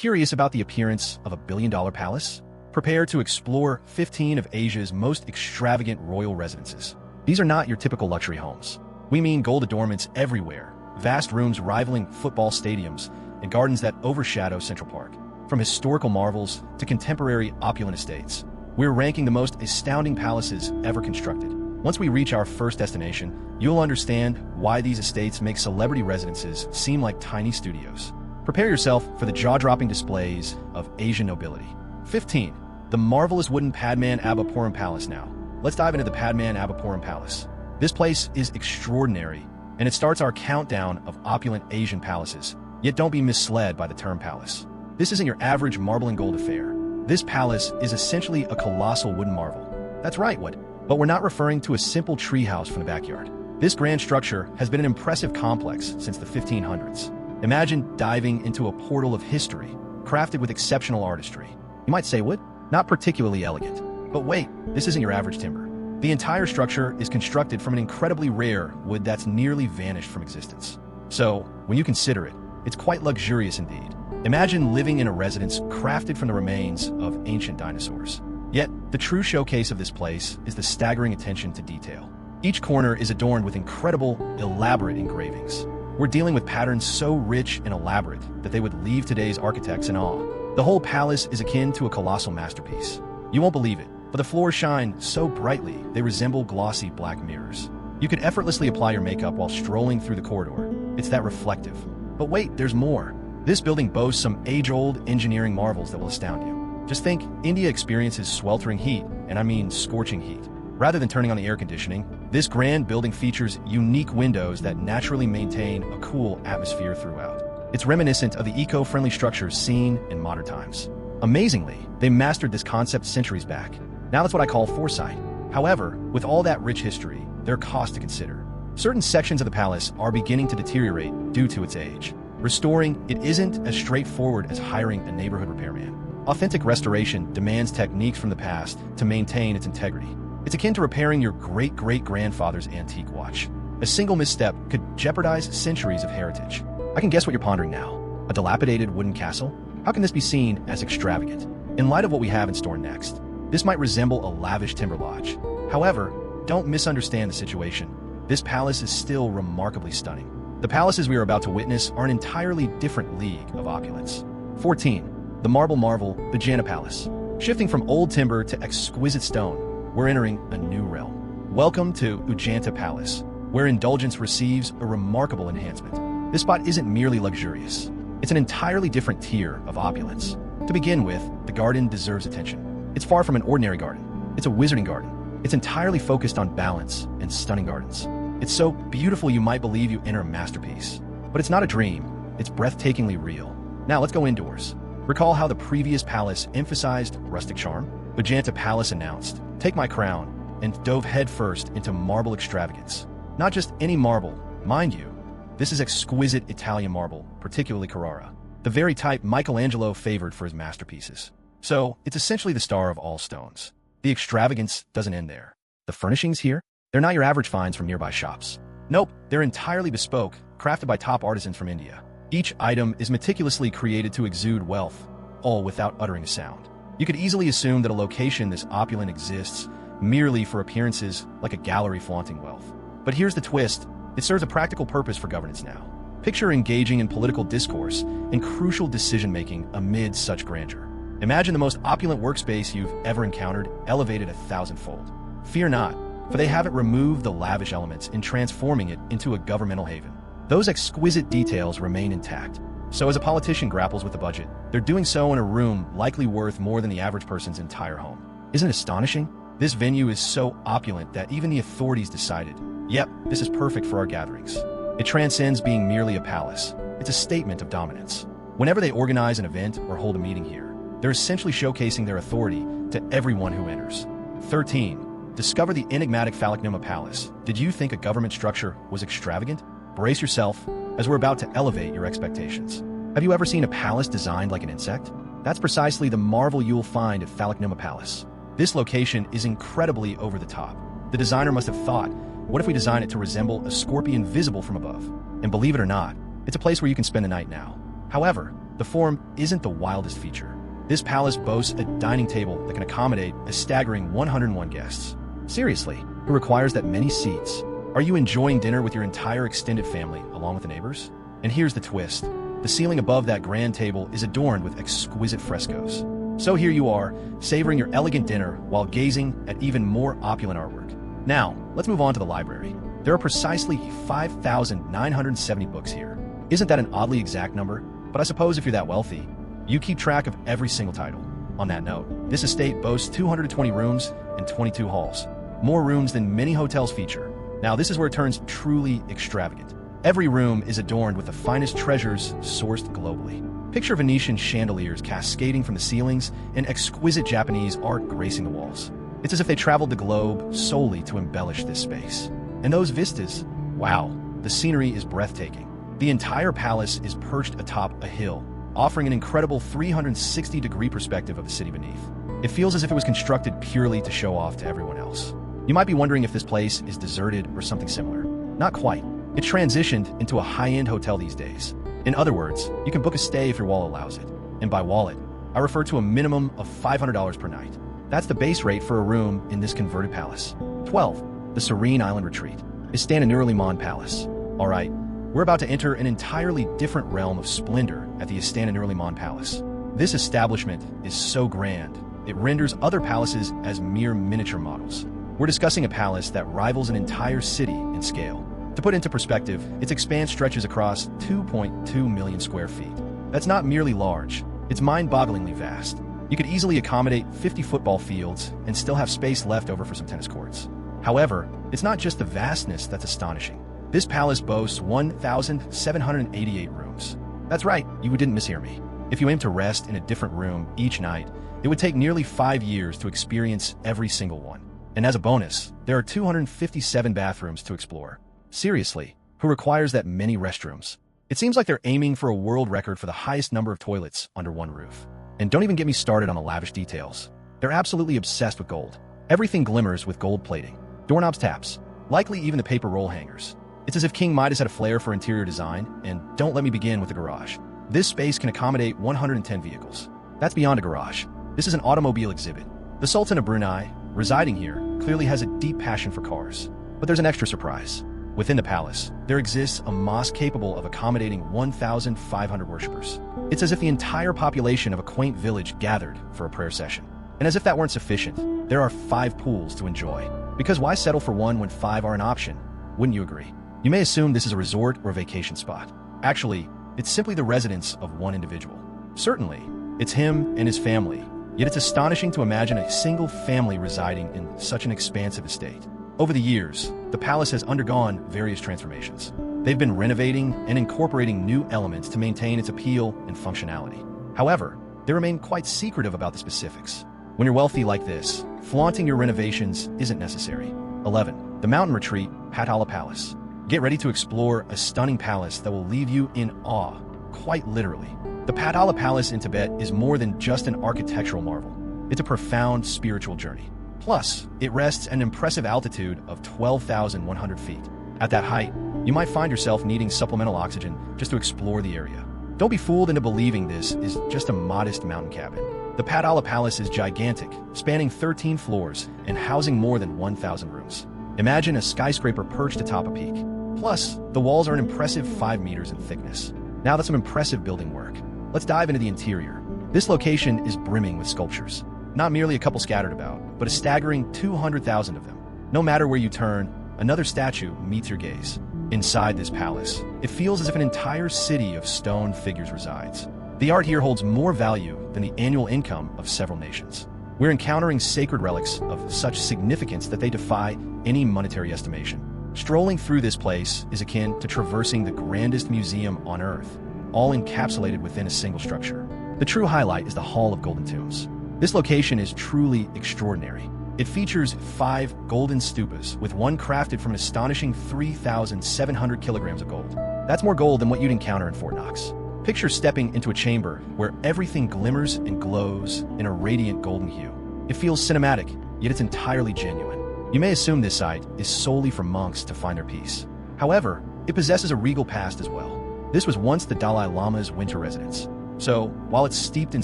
Curious about the appearance of a billion-dollar palace? Prepare to explore 15 of Asia's most extravagant royal residences. These are not your typical luxury homes. We mean gold adornments everywhere, vast rooms rivaling football stadiums, and gardens that overshadow Central Park. From historical marvels to contemporary opulent estates, we're ranking the most astounding palaces ever constructed. Once we reach our first destination, you'll understand why these estates make celebrity residences seem like tiny studios. Prepare yourself for the jaw-dropping displays of Asian nobility. 15. The marvelous wooden Padmanabhapuram Palace now. Let's dive into the Padmanabhapuram Palace. This place is extraordinary, and it starts our countdown of opulent Asian palaces. Yet don't be misled by the term palace. This isn't your average marble and gold affair. This palace is essentially a colossal wooden marvel. That's right, Wood. But we're not referring to a simple treehouse from the backyard. This grand structure has been an impressive complex since the 1500s. Imagine diving into a portal of history, crafted with exceptional artistry. You might say, Wood, not particularly elegant. But wait, this isn't your average timber. The entire structure is constructed from an incredibly rare wood that's nearly vanished from existence. So, when you consider it, it's quite luxurious indeed. Imagine living in a residence crafted from the remains of ancient dinosaurs. Yet, the true showcase of this place is the staggering attention to detail. Each corner is adorned with incredible, elaborate engravings. We're dealing with patterns so rich and elaborate that they would leave today's architects in awe. The whole palace is akin to a colossal masterpiece. You won't believe it, but the floors shine so brightly they resemble glossy black mirrors. You could effortlessly apply your makeup while strolling through the corridor. It's that reflective. But wait, there's more. This building boasts some age-old engineering marvels that will astound you. Just think, India experiences sweltering heat, and I mean scorching heat. Rather than turning on the air conditioning, this grand building features unique windows that naturally maintain a cool atmosphere throughout. It's reminiscent of the eco-friendly structures seen in modern times. Amazingly, they mastered this concept centuries back. Now that's what I call foresight. However, with all that rich history, there are costs to consider. Certain sections of the palace are beginning to deteriorate due to its age. Restoring it isn't as straightforward as hiring a neighborhood repairman. Authentic restoration demands techniques from the past to maintain its integrity. It's akin to repairing your great-great-grandfather's antique watch. A single misstep could jeopardize centuries of heritage. I can guess what you're pondering now. A dilapidated wooden castle? How can this be seen as extravagant? In light of what we have in store next, this might resemble a lavish timber lodge. However, don't misunderstand the situation. This palace is still remarkably stunning. The palaces we are about to witness are an entirely different league of opulence. 14. The marble marvel, Vijayana Palace. Shifting from old timber to exquisite stone, we're entering a new realm. Welcome to Ujanta Palace, where indulgence receives a remarkable enhancement. This spot isn't merely luxurious. It's an entirely different tier of opulence. To begin with, the garden deserves attention. It's far from an ordinary garden. It's a wizarding garden. It's entirely focused on balance and stunning gardens. It's so beautiful you might believe you enter a masterpiece. But it's not a dream. It's breathtakingly real. Now let's go indoors. Recall how the previous palace emphasized rustic charm? Ujanta Palace announced, "Take my crown," and dove headfirst into marble extravagance. Not just any marble, mind you. This is exquisite Italian marble, particularly Carrara, the very type Michelangelo favored for his masterpieces. So, it's essentially the star of all stones. The extravagance doesn't end there. The furnishings here? They're not your average finds from nearby shops. Nope, they're entirely bespoke, crafted by top artisans from India. Each item is meticulously created to exude wealth, all without uttering a sound. You could easily assume that a location this opulent exists merely for appearances, like a gallery flaunting wealth. But here's the twist. It serves a practical purpose for governance now. Picture engaging in political discourse and crucial decision-making amid such grandeur. Imagine the most opulent workspace you've ever encountered elevated 1,000-fold. Fear not, for they haven't removed the lavish elements in transforming it into a governmental haven. Those exquisite details remain intact. So as a politician grapples with the budget, they're doing so in a room likely worth more than the average person's entire home. Isn't it astonishing? This venue is so opulent that even the authorities decided, yep, this is perfect for our gatherings. It transcends being merely a palace. It's a statement of dominance. Whenever they organize an event or hold a meeting here, they're essentially showcasing their authority to everyone who enters. 13. Discover the enigmatic Falaknuma Palace. Did you think a government structure was extravagant? Brace yourself, as we're about to elevate your expectations. Have you ever seen a palace designed like an insect? That's precisely the marvel you'll find at Falaknuma Palace. This location is incredibly over the top. The designer must have thought, what if we design it to resemble a scorpion visible from above? And believe it or not, it's a place where you can spend the night now. However, the form isn't the wildest feature. This palace boasts a dining table that can accommodate a staggering 101 guests. Seriously, who requires that many seats? Are you enjoying dinner with your entire extended family along with the neighbors? And here's the twist. The ceiling above that grand table is adorned with exquisite frescoes. So here you are, savoring your elegant dinner while gazing at even more opulent artwork. Now, let's move on to the library. There are precisely 5,970 books here. Isn't that an oddly exact number? But I suppose if you're that wealthy, you keep track of every single title. On that note, this estate boasts 220 rooms and 22 halls, more rooms than many hotels feature. Now this is where it turns truly extravagant. Every room is adorned with the finest treasures sourced globally. Picture Venetian chandeliers cascading from the ceilings and exquisite Japanese art gracing the walls. It's as if they traveled the globe solely to embellish this space. And those vistas, wow, the scenery is breathtaking. The entire palace is perched atop a hill, offering an incredible 360-degree perspective of the city beneath. It feels as if it was constructed purely to show off to everyone else. You might be wondering if this place is deserted or something similar. Not quite. It's transitioned into a high-end hotel these days. In other words, you can book a stay if your wallet allows it. And by wallet, I refer to a minimum of $500 per night. That's the base rate for a room in this converted palace. 12. The Serene Island Retreat. Istananurliman Palace. All right, we're about to enter an entirely different realm of splendor at the Istananurliman Palace. This establishment is so grand, it renders other palaces as mere miniature models. We're discussing a palace that rivals an entire city in scale. To put into perspective, its expanse stretches across 2.2 million square feet. That's not merely large, it's mind-bogglingly vast. You could easily accommodate 50 football fields and still have space left over for some tennis courts. However, it's not just the vastness that's astonishing. This palace boasts 1,788 rooms. That's right, you didn't mishear me. If you aim to rest in a different room each night, it would take nearly 5 years to experience every single one. And as a bonus, there are 257 bathrooms to explore. Seriously, who requires that many restrooms? It seems like they're aiming for a world record for the highest number of toilets under one roof. And don't even get me started on the lavish details. They're absolutely obsessed with gold. Everything glimmers with gold plating. Doorknobs taps, likely even the paper roll hangers. It's as if King Midas had a flair for interior design, and don't let me begin with the garage. This space can accommodate 110 vehicles. That's beyond a garage. This is an automobile exhibit. The Sultan of Brunei, residing here, clearly has a deep passion for cars. But there's an extra surprise. Within the palace, there exists a mosque capable of accommodating 1,500 worshippers. It's as if the entire population of a quaint village gathered for a prayer session. And as if that weren't sufficient, there are 5 pools to enjoy. Because why settle for one when 5 are an option? Wouldn't you agree? You may assume this is a resort or a vacation spot. Actually, it's simply the residence of one individual. Certainly, it's him and his family, yet it's astonishing to imagine a single family residing in such an expansive estate. Over the years, the palace has undergone various transformations. They've been renovating and incorporating new elements to maintain its appeal and functionality. However, they remain quite secretive about the specifics. When you're wealthy like this, flaunting your renovations isn't necessary. 11. The Mountain Retreat, Patala Palace. Get ready to explore a stunning palace that will leave you in awe, quite literally. The Patala Palace in Tibet is more than just an architectural marvel. It's a profound spiritual journey. Plus, it rests at an impressive altitude of 12,100 feet. At that height, you might find yourself needing supplemental oxygen just to explore the area. Don't be fooled into believing this is just a modest mountain cabin. The Patala Palace is gigantic, spanning 13 floors and housing more than 1,000 rooms. Imagine a skyscraper perched atop a peak. Plus, the walls are an impressive 5 meters in thickness. Now that's some impressive building work. Let's dive into the interior. This location is brimming with sculptures. Not merely a couple scattered about, but a staggering 200,000 of them. No matter where you turn, another statue meets your gaze. Inside this palace, it feels as if an entire city of stone figures resides. The art here holds more value than the annual income of several nations. We're encountering sacred relics of such significance that they defy any monetary estimation. Strolling through this place is akin to traversing the grandest museum on Earth, all encapsulated within a single structure. The true highlight is the Hall of Golden Tombs. This location is truly extraordinary. It features 5 golden stupas, with one crafted from an astonishing 3,700 kilograms of gold. That's more gold than what you'd encounter in Fort Knox. Picture stepping into a chamber where everything glimmers and glows in a radiant golden hue. It feels cinematic, yet it's entirely genuine. You may assume this site is solely for monks to find their peace. However, it possesses a regal past as well. This was once the Dalai Lama's winter residence. So, while it's steeped in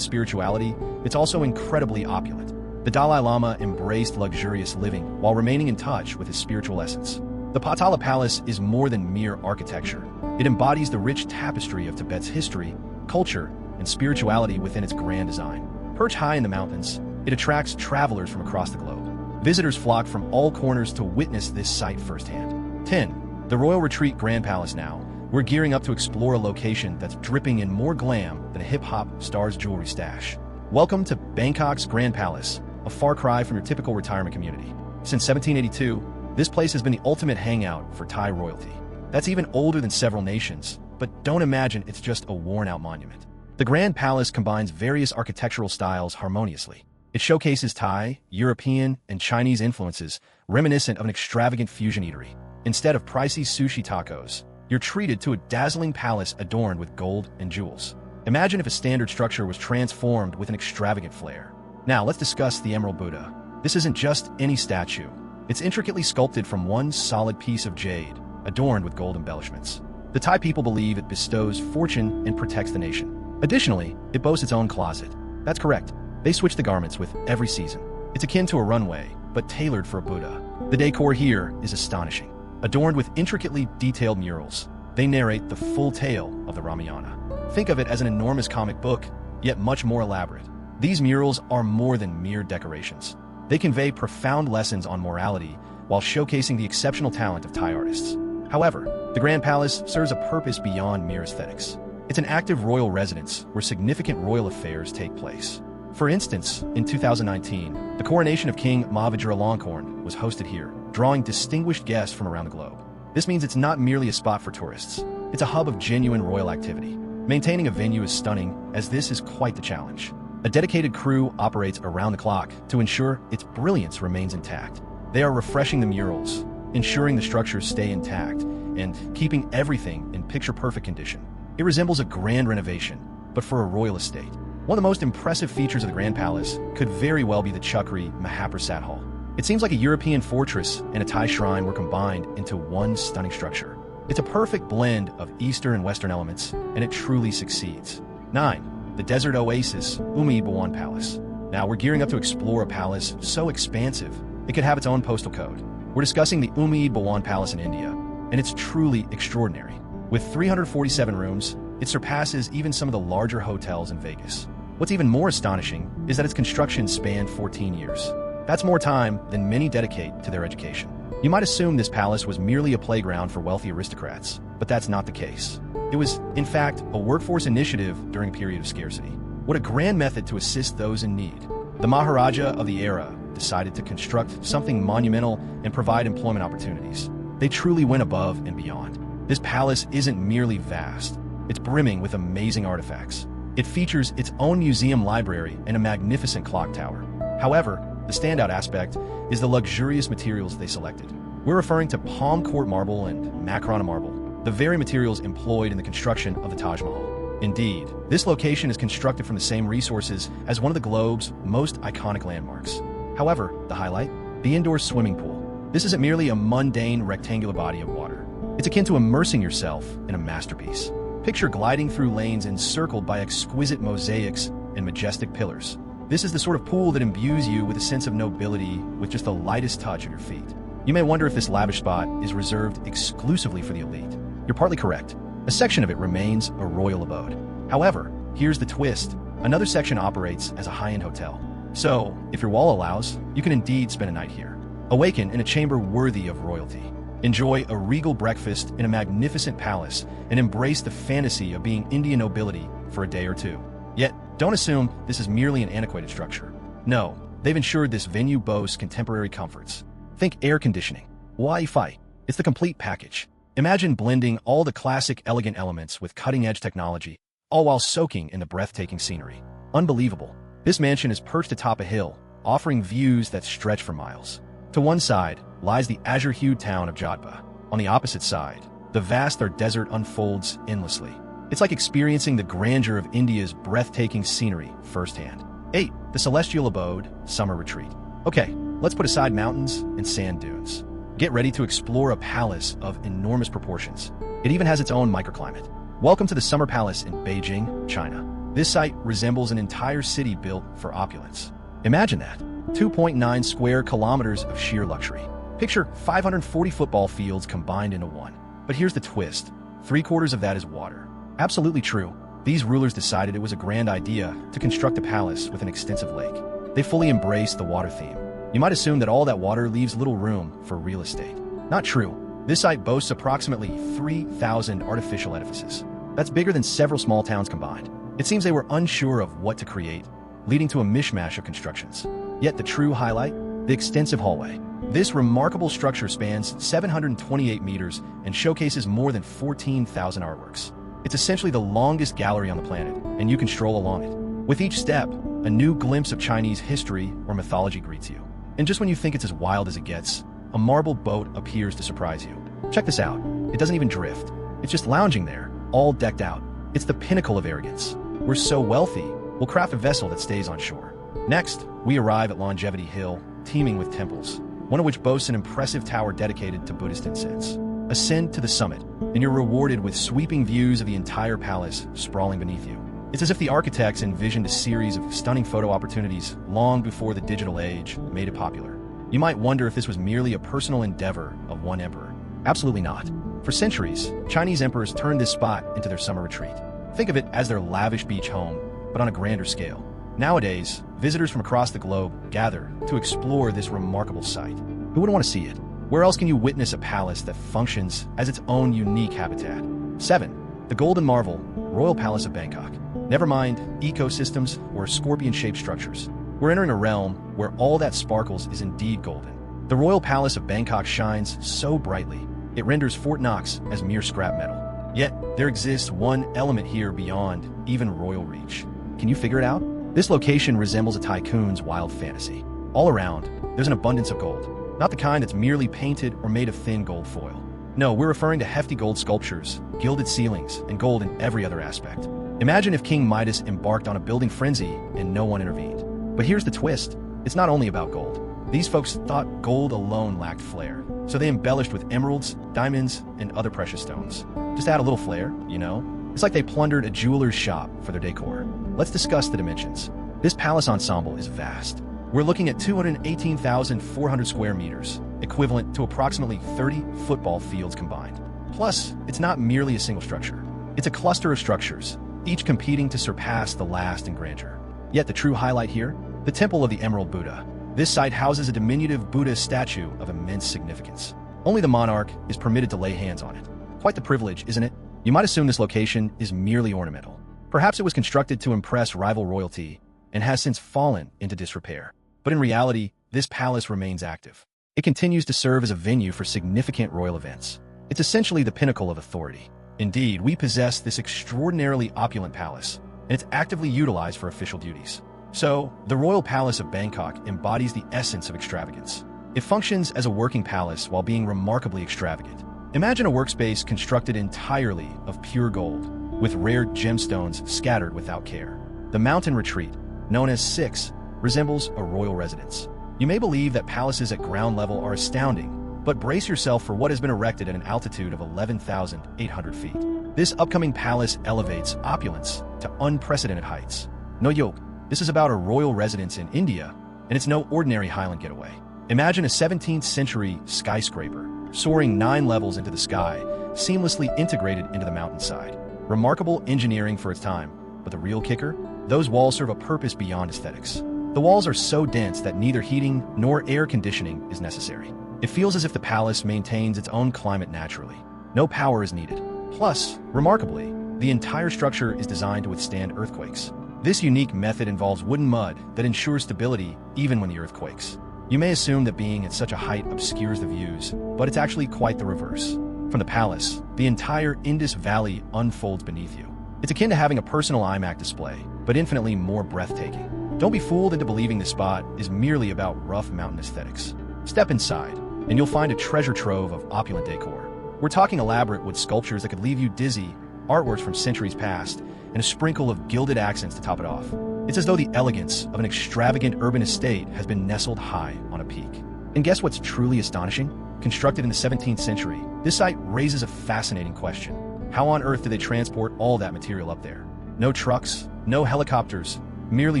spirituality, it's also incredibly opulent. The Dalai Lama embraced luxurious living while remaining in touch with his spiritual essence. The Potala Palace is more than mere architecture. It embodies the rich tapestry of Tibet's history, culture, and spirituality within its grand design. Perched high in the mountains, it attracts travelers from across the globe. Visitors flock from all corners to witness this sight firsthand. 10. The Royal Retreat Grand Palace now. We're gearing up to explore a location that's dripping in more glam than a hip-hop star's jewelry stash. Welcome to Bangkok's Grand Palace, a far cry from your typical retirement community. Since 1782, this place has been the ultimate hangout for Thai royalty. That's even older than several nations, but don't imagine it's just a worn-out monument. The Grand Palace combines various architectural styles harmoniously. It showcases Thai, European, and Chinese influences, reminiscent of an extravagant fusion eatery. Instead of pricey sushi tacos, you're treated to a dazzling palace adorned with gold and jewels. Imagine if a standard structure was transformed with an extravagant flair. Now, let's discuss the Emerald Buddha. This isn't just any statue. It's intricately sculpted from one solid piece of jade, adorned with gold embellishments. The Thai people believe it bestows fortune and protects the nation. Additionally, it boasts its own closet. That's correct. They switch the garments with every season. It's akin to a runway, but tailored for a Buddha. The decor here is astonishing. Adorned with intricately detailed murals, they narrate the full tale of the Ramayana. Think of it as an enormous comic book, yet much more elaborate. These murals are more than mere decorations. They convey profound lessons on morality while showcasing the exceptional talent of Thai artists. However, the Grand Palace serves a purpose beyond mere aesthetics. It's an active royal residence where significant royal affairs take place. For instance, in 2019, the coronation of King Mahavajiralongkorn was hosted here, drawing distinguished guests from around the globe. This means it's not merely a spot for tourists. It's a hub of genuine royal activity. Maintaining a venue is stunning, as this is quite the challenge. A dedicated crew operates around the clock to ensure its brilliance remains intact. They are refreshing the murals, ensuring the structures stay intact, and keeping everything in picture-perfect condition. It resembles a grand renovation, but for a royal estate. One of the most impressive features of the Grand Palace could very well be the Chakri Mahaprasad Hall. It seems like a European fortress and a Thai shrine were combined into one stunning structure. It's a perfect blend of Eastern and Western elements, and it truly succeeds. 9. The Desert Oasis Umi Bawan Palace. Now we're gearing up to explore a palace so expansive, it could have its own postal code. We're discussing the Umi Bawan Palace in India, and it's truly extraordinary. With 347 rooms, it surpasses even some of the larger hotels in Vegas. What's even more astonishing is that its construction spanned 14 years. That's more time than many dedicate to their education. You might assume this palace was merely a playground for wealthy aristocrats, but that's not the case. It was, in fact, a workforce initiative during a period of scarcity. What a grand method to assist those in need. The Maharaja of the era decided to construct something monumental and provide employment opportunities. They truly went above and beyond. This palace isn't merely vast. It's brimming with amazing artifacts. It features its own museum library and a magnificent clock tower. However, the standout aspect is the luxurious materials they selected. We're referring to palm court marble and Macrona marble, the very materials employed in the construction of the Taj Mahal. Indeed, this location is constructed from the same resources as one of the globe's most iconic landmarks. However, the highlight? The indoor swimming pool. This isn't merely a mundane rectangular body of water. It's akin to immersing yourself in a masterpiece. Picture gliding through lanes encircled by exquisite mosaics and majestic pillars. This is the sort of pool that imbues you with a sense of nobility with just the lightest touch of your feet. You may wonder if this lavish spot is reserved exclusively for the elite. You're partly correct. A section of it remains a royal abode. However, here's the twist. Another section operates as a high-end hotel. So, if your wall allows, you can indeed spend a night here. Awaken in a chamber worthy of royalty. Enjoy a regal breakfast in a magnificent palace and embrace the fantasy of being Indian nobility for a day or two. Yet, don't assume this is merely an antiquated structure. No, they've ensured this venue boasts contemporary comforts. Think air conditioning, Wi-Fi. It's the complete package. Imagine blending all the classic elegant elements with cutting-edge technology, all while soaking in the breathtaking scenery. Unbelievable. This mansion is perched atop a hill, offering views that stretch for miles. To one side lies the azure-hued town of Jodhpur. On the opposite side, the vast desert unfolds endlessly. It's like experiencing the grandeur of India's breathtaking scenery firsthand. 8. The Celestial Abode Summer Retreat. Okay, let's put aside mountains and sand dunes. Get ready to explore a palace of enormous proportions. It even has its own microclimate. Welcome to the Summer Palace in Beijing, China. This site resembles an entire city built for opulence. Imagine that. 2.9 square kilometers of sheer luxury. Picture 540 football fields combined into one. But here's the twist. 3/4 of that is water. Absolutely true. These rulers decided it was a grand idea to construct a palace with an extensive lake. They fully embraced the water theme. You might assume that all that water leaves little room for real estate. Not true. This site boasts approximately 3,000 artificial edifices. That's bigger than several small towns combined. It seems they were unsure of what to create, leading to a mishmash of constructions. Yet the true highlight? The extensive hallway. This remarkable structure spans 728 meters and showcases more than 14,000 artworks. It's essentially the longest gallery on the planet, and you can stroll along it. With each step, a new glimpse of Chinese history or mythology greets you. And just when you think it's as wild as it gets, a marble boat appears to surprise you. Check this out. It doesn't even drift. It's just lounging there, all decked out. It's the pinnacle of arrogance. We're so wealthy, we'll craft a vessel that stays on shore. Next, we arrive at Longevity Hill, teeming with temples, one of which boasts an impressive tower dedicated to Buddhist incense. Ascend to the summit, and you're rewarded with sweeping views of the entire palace sprawling beneath you. It's as if the architects envisioned a series of stunning photo opportunities long before the digital age made it popular. You might wonder if this was merely a personal endeavor of one emperor. Absolutely not. For centuries, Chinese emperors turned this spot into their summer retreat. Think of it as their lavish beach home, but on a grander scale. Nowadays, visitors from across the globe gather to explore this remarkable site. Who wouldn't want to see it? Where else can you witness a palace that functions as its own unique habitat? 7. The Golden Marvel, Royal Palace of Bangkok. Never mind ecosystems or scorpion-shaped structures. We're entering a realm where all that sparkles is indeed golden. The Royal Palace of Bangkok shines so brightly, it renders Fort Knox as mere scrap metal. Yet, there exists one element here beyond even royal reach. Can you figure it out? This location resembles a tycoon's wild fantasy. All around, there's an abundance of gold. Not the kind that's merely painted or made of thin gold foil. No, we're referring to hefty gold sculptures, gilded ceilings, and gold in every other aspect. Imagine if King Midas embarked on a building frenzy and no one intervened. But here's the twist. It's not only about gold. These folks thought gold alone lacked flair, so they embellished with emeralds, diamonds, and other precious stones. Just add a little flair, you know? It's like they plundered a jeweler's shop for their decor. Let's discuss the dimensions. This palace ensemble is vast. We're looking at 218,400 square meters, equivalent to approximately 30 football fields combined. Plus, it's not merely a single structure. It's a cluster of structures, each competing to surpass the last in grandeur. Yet the true highlight here? The Temple of the Emerald Buddha. This site houses a diminutive Buddha statue of immense significance. Only the monarch is permitted to lay hands on it. Quite the privilege, isn't it? You might assume this location is merely ornamental. Perhaps it was constructed to impress rival royalty and has since fallen into disrepair. But in reality, this palace remains active. It continues to serve as a venue for significant royal events. It's essentially the pinnacle of authority. Indeed, we possess this extraordinarily opulent palace, and it's actively utilized for official duties. So, the Royal Palace of Bangkok embodies the essence of extravagance. It functions as a working palace while being remarkably extravagant. Imagine a workspace constructed entirely of pure gold, with rare gemstones scattered without care. The mountain retreat, known as Six, resembles a royal residence. You may believe that palaces at ground level are astounding, but brace yourself for what has been erected at an altitude of 11,800 feet. This upcoming palace elevates opulence to unprecedented heights. No joke, this is about a royal residence in India, and it's no ordinary Highland getaway. Imagine a 17th century skyscraper, soaring 9 levels into the sky, seamlessly integrated into the mountainside. Remarkable engineering for its time, but the real kicker? Those walls serve a purpose beyond aesthetics. The walls are so dense that neither heating nor air conditioning is necessary. It feels as if the palace maintains its own climate naturally. No power is needed. Plus, remarkably, the entire structure is designed to withstand earthquakes. This unique method involves wooden mud that ensures stability even when the earth quakes. You may assume that being at such a height obscures the views, but it's actually quite the reverse. From the palace, the entire Indus Valley unfolds beneath you. It's akin to having a personal iMac display, but infinitely more breathtaking. Don't be fooled into believing this spot is merely about rough mountain aesthetics. Step inside, and you'll find a treasure trove of opulent decor. We're talking elaborate wood sculptures that could leave you dizzy, artworks from centuries past, and a sprinkle of gilded accents to top it off. It's as though the elegance of an extravagant urban estate has been nestled high on a peak. And guess what's truly astonishing? Constructed in the 17th century, this site raises a fascinating question. How on earth did they transport all that material up there? No trucks, no helicopters, merely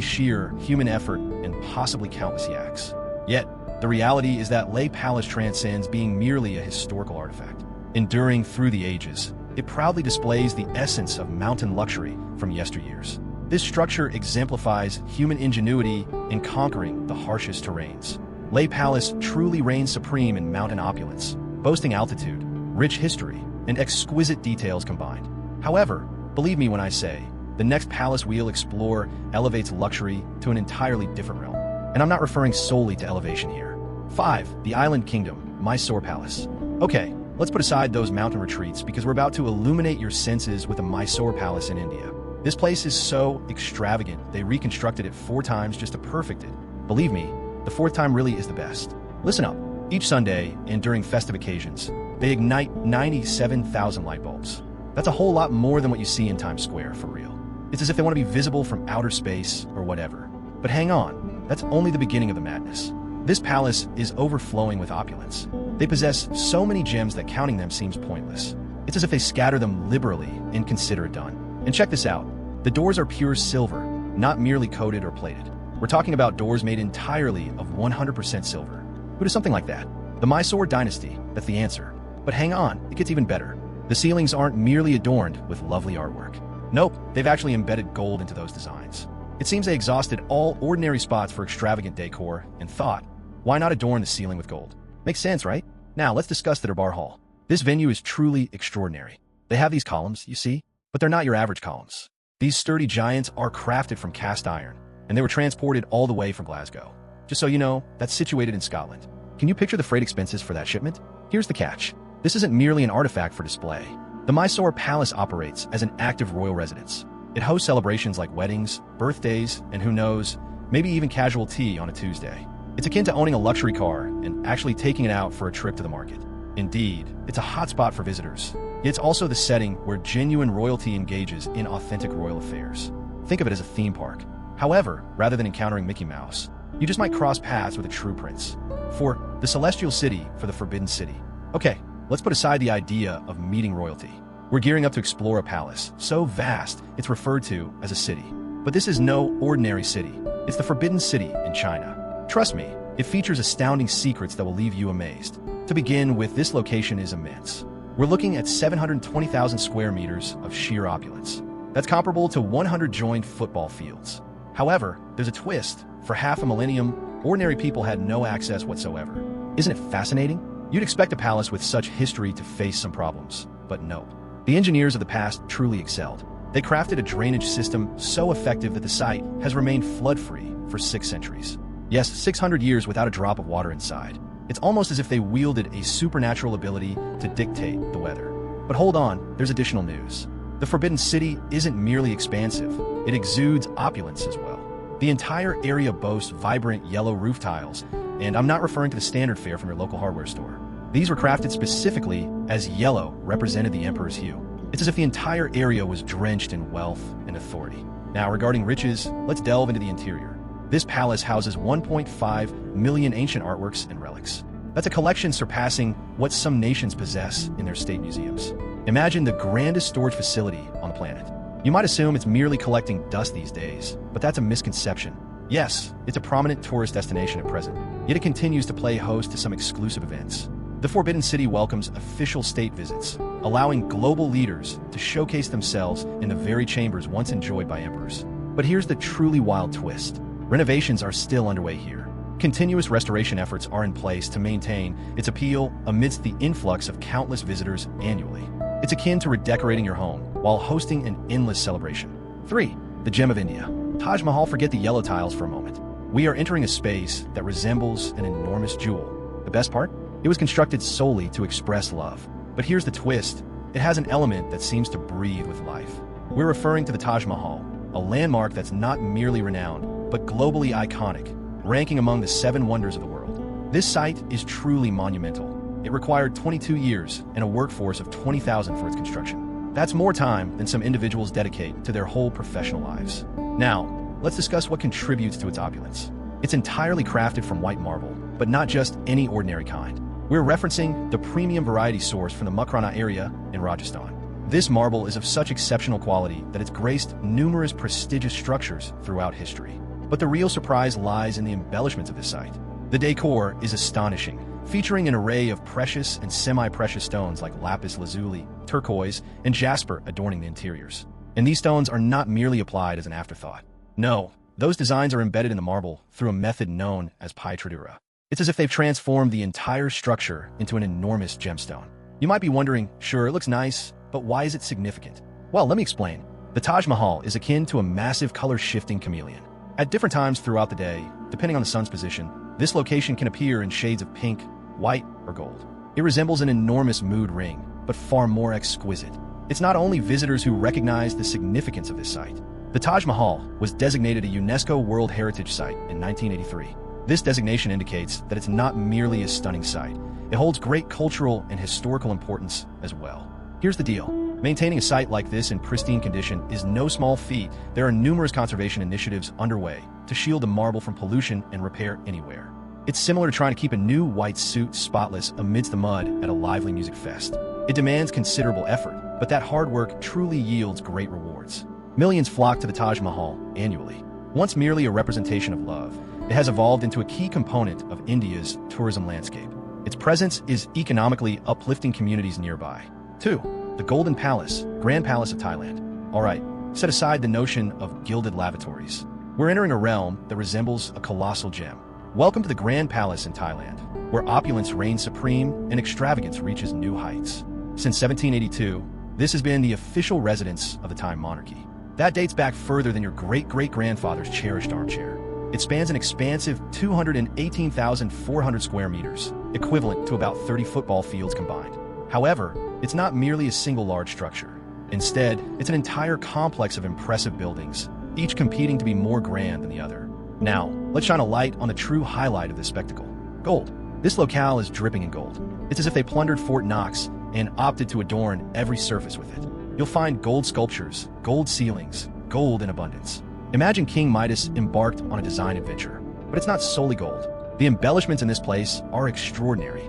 sheer human effort and possibly countless yaks. Yet, the reality is that Leh Palace transcends being merely a historical artifact. Enduring through the ages, it proudly displays the essence of mountain luxury from yesteryears. This structure exemplifies human ingenuity in conquering the harshest terrains. Leh Palace truly reigns supreme in mountain opulence, boasting altitude, rich history, and exquisite details combined. However, believe me when I say, the next palace we'll explore elevates luxury to an entirely different realm. And I'm not referring solely to elevation here. 5. The Island Kingdom, Mysore Palace. Okay, let's put aside those mountain retreats because we're about to illuminate your senses with the Mysore Palace in India. This place is so extravagant, they reconstructed it 4 times just to perfect it. Believe me, the 4th time really is the best. Listen up. Each Sunday and during festive occasions, they ignite 97,000 light bulbs. That's a whole lot more than what you see in Times Square, for real. It's as if they want to be visible from outer space or whatever. But hang on, that's only the beginning of the madness. This palace is overflowing with opulence. They possess so many gems that counting them seems pointless. It's as if they scatter them liberally and consider it done. And check this out. The doors are pure silver, not merely coated or plated. We're talking about doors made entirely of 100% silver. Who does something like that? The Mysore dynasty, that's the answer. But hang on, it gets even better. The ceilings aren't merely adorned with lovely artwork. Nope, they've actually embedded gold into those designs. It seems they exhausted all ordinary spots for extravagant decor and thought, why not adorn the ceiling with gold? Makes sense, right? Now, let's discuss the Darbar Hall. This venue is truly extraordinary. They have these columns, you see, but they're not your average columns. These sturdy giants are crafted from cast iron, and they were transported all the way from Glasgow. Just so you know, that's situated in Scotland. Can you picture the freight expenses for that shipment? Here's the catch. This isn't merely an artifact for display. The Mysore Palace operates as an active royal residence. It hosts celebrations like weddings, birthdays, and who knows, maybe even casual tea on a Tuesday. It's akin to owning a luxury car and actually taking it out for a trip to the market. Indeed, it's a hotspot for visitors. It's also the setting where genuine royalty engages in authentic royal affairs. Think of it as a theme park. However, rather than encountering Mickey Mouse, you just might cross paths with a true prince. For the celestial city, for the forbidden city. Okay, let's put aside the idea of meeting royalty. We're gearing up to explore a palace so vast it's referred to as a city. But this is no ordinary city. It's the Forbidden City in China. Trust me, it features astounding secrets that will leave you amazed. To begin with, this location is immense. We're looking at 720,000 square meters of sheer opulence. That's comparable to 100 joined football fields. However, there's a twist. For half a millennium, ordinary people had no access whatsoever. Isn't it fascinating? You'd expect a palace with such history to face some problems, but nope. The engineers of the past truly excelled. They crafted a drainage system so effective that the site has remained flood-free for 6 centuries. Yes, 600 years without a drop of water inside. It's almost as if they wielded a supernatural ability to dictate the weather. But hold on, there's additional news. The Forbidden City isn't merely expansive, it exudes opulence as well. The entire area boasts vibrant yellow roof tiles, and I'm not referring to the standard fare from your local hardware store. These were crafted specifically as yellow represented the emperor's hue. It's as if the entire area was drenched in wealth and authority. Now, regarding riches, let's delve into the interior. This palace houses 1.5 million ancient artworks and relics. That's a collection surpassing what some nations possess in their state museums. Imagine the grandest storage facility on the planet. You might assume it's merely collecting dust these days, but that's a misconception. Yes, it's a prominent tourist destination at present, yet it continues to play host to some exclusive events. The Forbidden City welcomes official state visits, allowing global leaders to showcase themselves in the very chambers once enjoyed by emperors. But here's the truly wild twist. Renovations are still underway here. Continuous restoration efforts are in place to maintain its appeal amidst the influx of countless visitors annually. It's akin to redecorating your home while hosting an endless celebration. 3. The Gem of India. Taj Mahal, forget the yellow tiles for a moment. We are entering a space that resembles an enormous jewel. The best part? It was constructed solely to express love. But here's the twist. It has an element that seems to breathe with life. We're referring to the Taj Mahal, a landmark that's not merely renowned, but globally iconic, ranking among the 7 wonders of the world. This site is truly monumental. It required 22 years and a workforce of 20,000 for its construction. That's more time than some individuals dedicate to their whole professional lives. Now, let's discuss what contributes to its opulence. It's entirely crafted from white marble, but not just any ordinary kind. We're referencing the premium variety sourced from the Makrana area in Rajasthan. This marble is of such exceptional quality that it's graced numerous prestigious structures throughout history. But the real surprise lies in the embellishments of this site. The decor is astonishing, featuring an array of precious and semi-precious stones like lapis lazuli, turquoise, and jasper adorning the interiors. And these stones are not merely applied as an afterthought. No, those designs are embedded in the marble through a method known as pietratura. It's as if they've transformed the entire structure into an enormous gemstone. You might be wondering, sure, it looks nice, but why is it significant? Well, let me explain. The Taj Mahal is akin to a massive color-shifting chameleon. At different times throughout the day, depending on the sun's position, this location can appear in shades of pink, white, or gold. It resembles an enormous mood ring, but far more exquisite. It's not only visitors who recognize the significance of this site. The Taj Mahal was designated a UNESCO World Heritage Site in 1983. This designation indicates that it's not merely a stunning site. It holds great cultural and historical importance as well. Here's the deal. Maintaining a site like this in pristine condition is no small feat. There are numerous conservation initiatives underway to shield the marble from pollution and repair anywhere. It's similar to trying to keep a new white suit spotless amidst the mud at a lively music fest. It demands considerable effort, but that hard work truly yields great rewards. Millions flock to the Taj Mahal annually. Once merely a representation of love, it has evolved into a key component of India's tourism landscape. Its presence is economically uplifting communities nearby. 2. The Golden Palace, Grand Palace of Thailand. Alright, set aside the notion of gilded lavatories. We're entering a realm that resembles a colossal gem. Welcome to the Grand Palace in Thailand, where opulence reigns supreme and extravagance reaches new heights. Since 1782, this has been the official residence of the Thai monarchy. That dates back further than your great-great-grandfather's cherished armchair. It spans an expansive 218,400 square meters, equivalent to about 30 football fields combined. However, it's not merely a single large structure. Instead, it's an entire complex of impressive buildings, each competing to be more grand than the other. Now, let's shine a light on the true highlight of this spectacle: gold. This locale is dripping in gold. It's as if they plundered Fort Knox and opted to adorn every surface with it. You'll find gold sculptures, gold ceilings, gold in abundance. Imagine King Midas embarked on a design adventure. But it's not solely gold. The embellishments in this place are extraordinary.